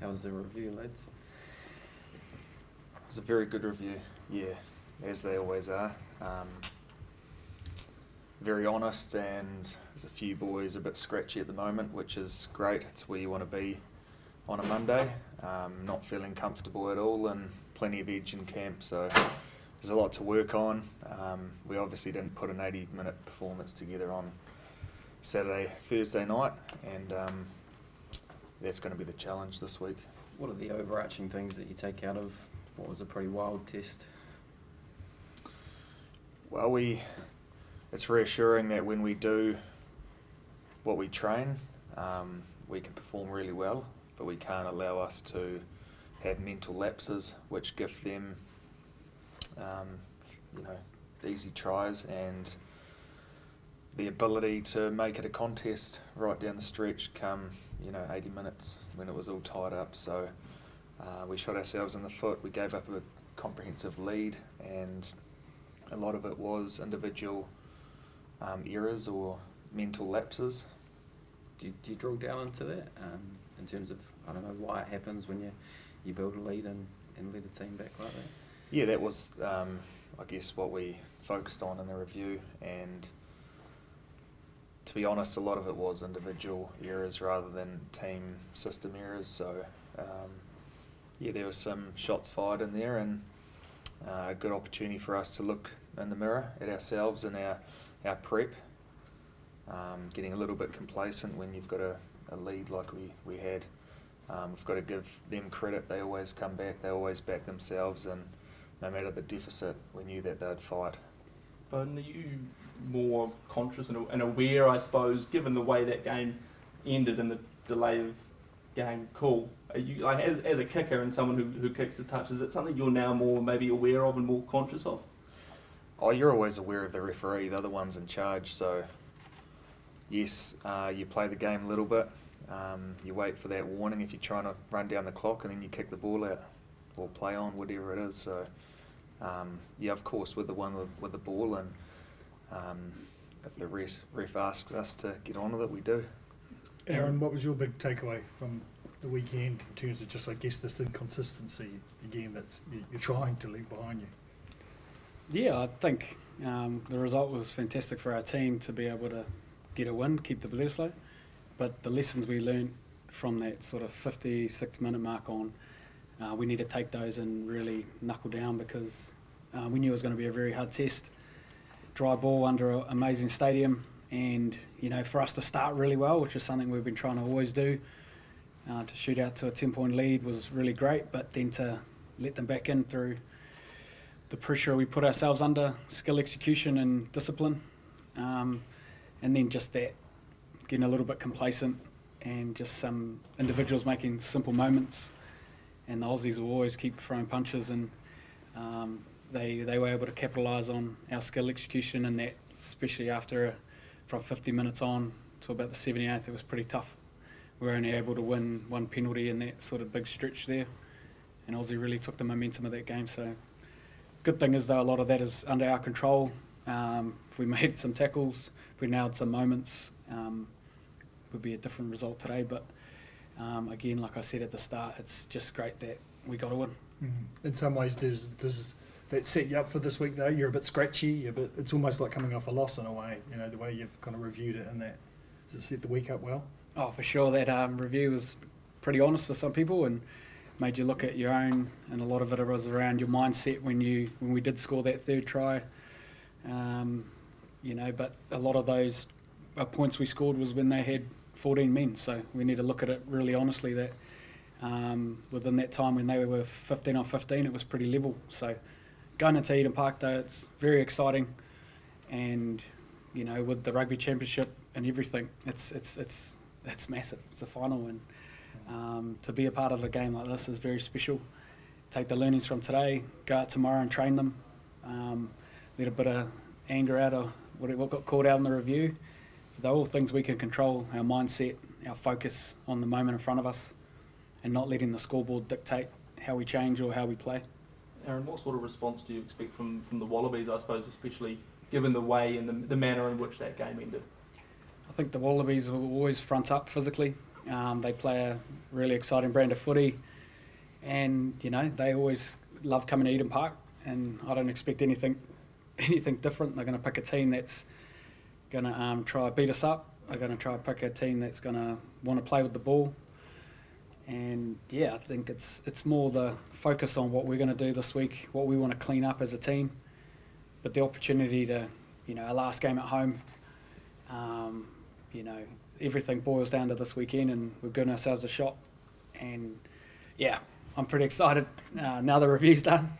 How was the review, lads? It was a very good review, yeah, as they always are. Very honest, and there's a few boys a bit scratchy at the moment, which is great. It's where you want to be on a Monday, not feeling comfortable at all, and plenty of edge in camp, so there's a lot to work on. We obviously didn't put an 80-minute performance together on Thursday night, and that's going to be the challenge this week. What are the overarching things that you take out of what was a pretty wild test? Well, it's reassuring that when we do what we train, we can perform really well, but we can't allow us to have mental lapses which give them easy tries and the ability to make it a contest right down the stretch come 80 minutes when it was all tied up. So we shot ourselves in the foot. We gave up a comprehensive lead, and a lot of it was individual errors or mental lapses. Do you drill down into that in terms of, I don't know, why it happens when you build a lead and lead a team back like that? Yeah, that was I guess what we focused on in the review, and to be honest, a lot of it was individual errors rather than team system errors. So there were some shots fired in there, and a good opportunity for us to look in the mirror at ourselves and our prep. Getting a little bit complacent when you've got a lead like we had. We've got to give them credit. They always come back, they always back themselves, and no matter the deficit, we knew that they'd fight. But are you more conscious and aware, I suppose, given the way that game ended and the delay of game call? Are you, like, as a kicker and someone who kicks the touch, is it something you're now more maybe aware of and more conscious of? Oh, you're always aware of the referee. They're the ones in charge. So yes, you play the game a little bit. You wait for that warning if you're trying to run down the clock, and then you kick the ball out or play on, whatever it is. So of course, with the one with the ball, and if the ref asks us to get on with it, we do. Aaron, what was your big takeaway from the weekend in terms of just, I guess, this inconsistency again that's you're trying to leave behind you? Yeah, I think the result was fantastic for our team to be able to get a win, keep the Bledisloe. But the lessons we learned from that sort of 56-minute mark on, we need to take those and really knuckle down, because we knew it was going to be a very hard test. Dry ball under an amazing stadium, and for us to start really well, which is something we've been trying to always do, to shoot out to a 10-point lead was really great, but then to let them back in through the pressure we put ourselves under, skill execution and discipline, and then just that, getting a little bit complacent and just some individuals making simple moments, and the Aussies will always keep throwing punches, and they were able to capitalise on our skill execution, and that, especially from 50 minutes on to about the 78th, it was pretty tough. We were only able to win one penalty in that sort of big stretch there, and Aussie really took the momentum of that game. So good thing is, though, a lot of that is under our control. If we made some tackles, if we nailed some moments, would be a different result today. But again, like I said at the start, it's just great that we got a win. In some ways, does that set you up for this week, though? You're a bit scratchy, it's almost like coming off a loss in a way, the way you've kind of reviewed it, and that. Does it set the week up well? Oh, for sure. That review was pretty honest for some people, and made you look at your own, and a lot of it was around your mindset when we did score that third try. But a lot of those points we scored was when they had 14 men, so we need to look at it really honestly, that within that time when they were 15 on 15, it was pretty level. So going into Eden Park, though, it's very exciting, and with the rugby championship and everything, it's massive. It's a final, and to be a part of a game like this is very special. Take the learnings from today, go out tomorrow and train them, let a bit of anger out of what got called out in the review. They're all things we can control: our mindset, our focus on the moment in front of us, and not letting the scoreboard dictate how we change or how we play. Aaron, what sort of response do you expect from the Wallabies, I suppose, especially given the way and the manner in which that game ended? I think the Wallabies will always front up physically. They play a really exciting brand of footy, and they always love coming to Eden Park, and I don't expect anything different. They're going to pick a team that's going to try to beat us up. They're going to try to pick a team that's going to want to play with the ball. And yeah, I think it's more the focus on what we're going to do this week, what we want to clean up as a team, but the opportunity to, our last game at home, everything boils down to this weekend, and we've given ourselves a shot. And yeah, I'm pretty excited now the review's done.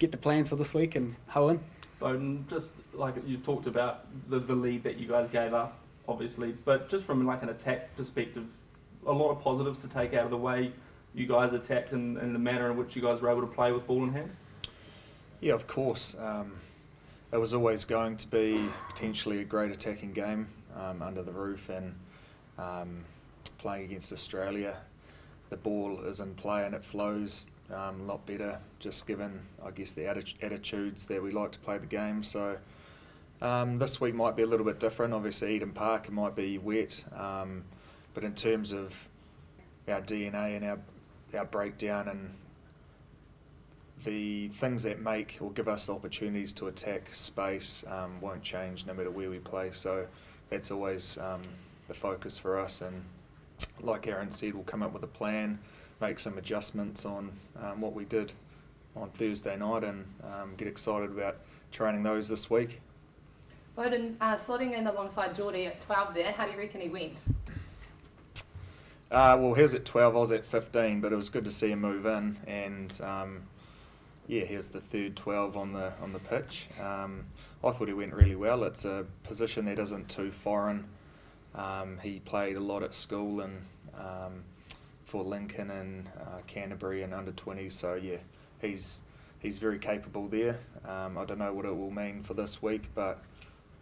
Get the plans for this week and hoe in. Beauden, just like you talked about the lead that you guys gave up, obviously, but just from like an attack perspective, a lot of positives to take out of the way you guys attacked and the manner in which you guys were able to play with ball in hand? Yeah, of course. It was always going to be potentially a great attacking game under the roof, and playing against Australia, the ball is in play and it flows a lot better, just given, I guess, the attitudes that we like to play the game. So this week might be a little bit different. Obviously, Eden Park, it might be wet. But in terms of our DNA and our breakdown and the things that make or give us opportunities to attack space won't change no matter where we play. So that's always the focus for us. And like Aaron said, we'll come up with a plan, make some adjustments on what we did on Thursday night, and get excited about training those this week. Beauden, slotting in alongside Geordie at 12 there, how do you reckon he went? Well, he was at 12, I was at 15, but it was good to see him move in, and yeah, here's the third 12 on the pitch. I thought he went really well. It's a position that isn't too foreign. He played a lot at school and for Lincoln and Canterbury and under-20s, so yeah, he's very capable there. I don't know what it will mean for this week, but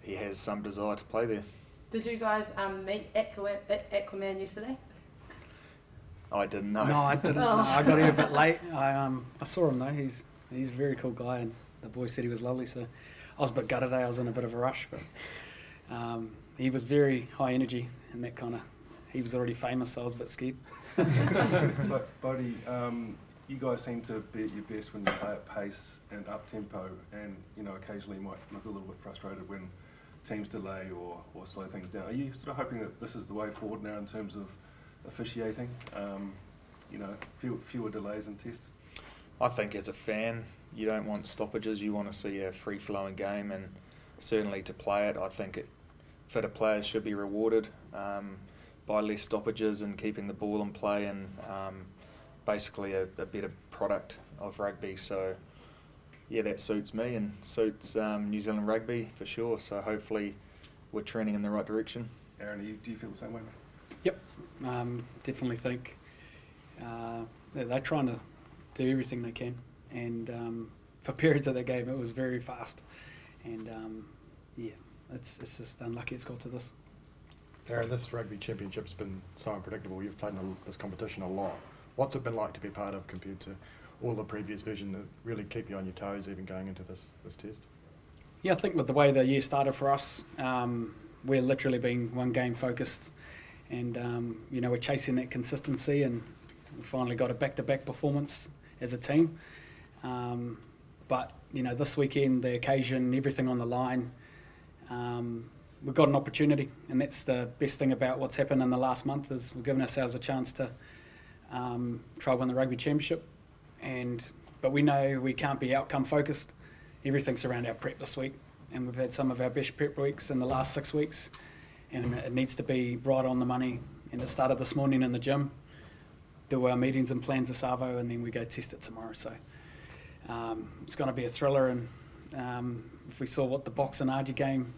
he has some desire to play there. Did you guys meet Aquaman yesterday? I didn't know. No, I didn't. Oh. No, I got here a bit late. I saw him though. He's a very cool guy, and the boy said he was lovely. So I was a bit gutted. I was in a bit of a rush, but he was very high energy and that kind of. He was already famous, so I was a bit scared. Bodie, you guys seem to be at your best when you play at pace and up tempo, and occasionally you might look a little bit frustrated when teams delay or slow things down. Are you sort of hoping that this is the way forward now in terms of officiating? Fewer delays in tests? I think as a fan, you don't want stoppages. You want to see a free-flowing game, and certainly to play it, I think fitter players should be rewarded by less stoppages and keeping the ball in play, and basically a better product of rugby. So yeah, that suits me and suits New Zealand rugby for sure. So hopefully we're trending in the right direction. Aaron, do you feel the same way? Yep, definitely think they're trying to do everything they can, and for periods of that game it was very fast, and yeah, it's just unlucky it's got to this. Aaron, this rugby championship's been so unpredictable. You've played in this competition a lot. What's it been like to be part of compared to all the previous vision that really keep you on your toes even going into this test? Yeah, I think with the way the year started for us, we're literally being one game focused, and we're chasing that consistency, and we finally got a back-to-back performance as a team. But this weekend, the occasion, everything on the line, we've got an opportunity, and that's the best thing about what's happened in the last month, is we've given ourselves a chance to try win the rugby championship. But we know we can't be outcome focused. Everything's around our prep this week, and we've had some of our best prep weeks in the last 6 weeks, and it needs to be right on the money. And it started this morning in the gym, do our meetings and plans this arvo, and then we go test it tomorrow. So it's going to be a thriller, and if we saw what the Box and Argy game,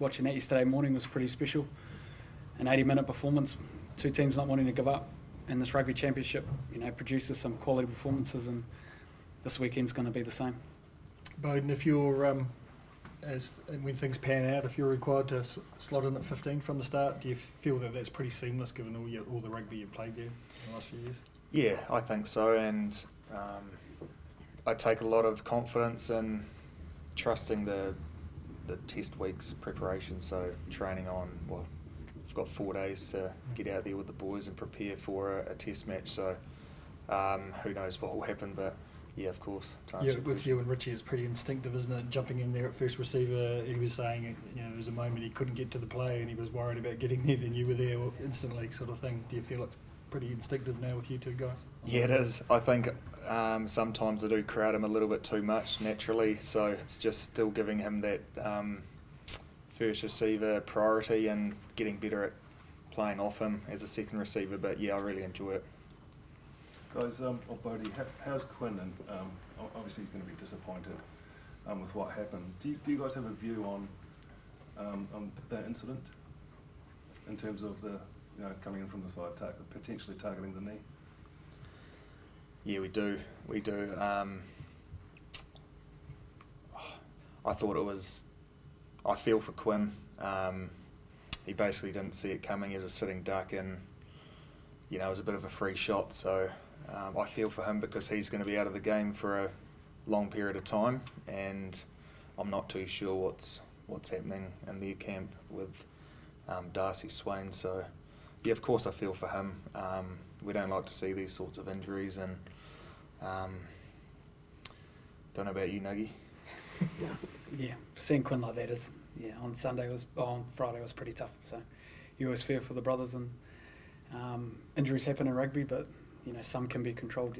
watching that yesterday morning, was pretty special. An 80-minute performance, two teams not wanting to give up, and this rugby championship produces some quality performances, and this weekend's going to be the same. Beauden, if you're when things pan out, if you're required to slot in at 15 from the start, do you feel that that's pretty seamless given all the rugby you've played there in the last few years? Yeah, I think so, and I take a lot of confidence in trusting the test week's preparation, so training on we've got 4 days to get out there with the boys and prepare for a test match. So who knows what will happen, but yeah, of course. Yeah, with you and Richie, it's pretty instinctive, isn't it? Jumping in there at first receiver, he was saying, there was a moment he couldn't get to the play and he was worried about getting there, then you were there instantly, sort of thing. Do you feel it's pretty instinctive now with you two guys? Yeah, it is. I think sometimes I do crowd him a little bit too much naturally, so it's just still giving him that first receiver priority and getting better at playing off him as a second receiver. But yeah, I really enjoy it. Guys, Bodie, how's Quinn? And obviously he's going to be disappointed with what happened. Do you guys have a view on that incident in terms of the coming in from the side, potentially targeting the knee? Yeah, we do. We do. I thought it was. I feel for Quinn. He basically didn't see it coming. He was a sitting duck, and it was a bit of a free shot. So I feel for him because he's going to be out of the game for a long period of time, and I'm not too sure what's happening in their camp with Darcy Swain. So yeah, of course I feel for him. We don't like to see these sorts of injuries, and don't know about you, Nuggy. Yeah, seeing Quinn like that is, on Friday was pretty tough. So you always fear for the brothers, and injuries happen in rugby, but some can be controlled.